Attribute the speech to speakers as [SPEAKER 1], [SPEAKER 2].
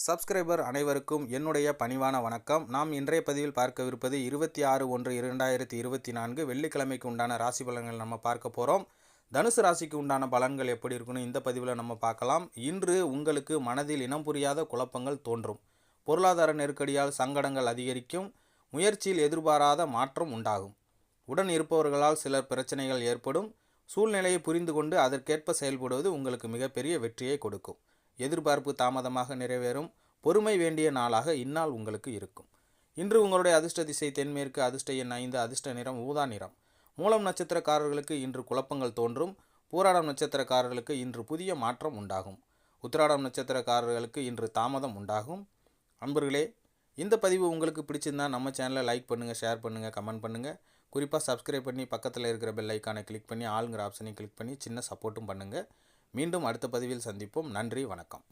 [SPEAKER 1] Subscriber அனைவருக்கும் என்னுடைய பணிவான வணக்கம். நாம் இன்றைய பதிவில் பார்க்கவிருப்பது 26/1/2024 வெள்ளிக்கிழமைக்கு உண்டான ராசி பலன்கள் நம்ம பார்க்க போகிறோம். தனுசு ராசிக்கு உண்டான பலன்கள் எப்படி இருக்குன்னு இந்த பதிவில் நம்ம பார்க்கலாம். இன்று உங்களுக்கு மனதில் இனம் புரியாத குழப்பங்கள் தோன்றும். பொருளாதார நெருக்கடியால் சங்கடங்கள் அதிகரிக்கும். முயற்சியில் எதிர்பாராத மாற்றம் உண்டாகும். உடன் இருப்பவர்களால் சிலர் பிரச்சனைகள் ஏற்படும். சூழ்நிலையை புரிந்து கொண்டு அதற்கேற்ப செயல்படுவது உங்களுக்கு மிகப்பெரிய வெற்றியை கொடுக்கும். எதிர்பார்ப்பு தாமதமாக நிறைவேறும். பொறுமை வேண்டிய நாளாக இந்நாள் உங்களுக்கு இருக்கும். இன்று உங்களுடைய அதிர்ஷ்ட திசை தென்மேற்கு, அதிர்ஷ்ட எண் 5, அதிர்ஷ்ட நிறம் ஊதா நிறம். மூலம் நட்சத்திரக்காரர்களுக்கு இன்று குழப்பங்கள் தோன்றும். பூராடம் நட்சத்திரக்காரர்களுக்கு இன்று புதிய மாற்றம் உண்டாகும். உத்திராடம் நட்சத்திரக்காரர்களுக்கு இன்று தாமதம் உண்டாகும். அன்பர்களே, இந்த பதிவு உங்களுக்கு பிடிச்சிருந்தால் நம்ம சேனலை லைக் பண்ணுங்கள், ஷேர் பண்ணுங்கள், கமெண்ட் பண்ணுங்கள். குறிப்பாக சப்ஸ்கிரைப் பண்ணி பக்கத்தில் இருக்கிற பெல் ஐக்கானை கிளிக் பண்ணி ஆளுங்கிற ஆப்ஷனை கிளிக் பண்ணி சின்ன சப்போர்ட்டும் பண்ணுங்கள். மீண்டும் அடுத்த பதிவில் சந்திப்போம். நன்றி, வணக்கம்.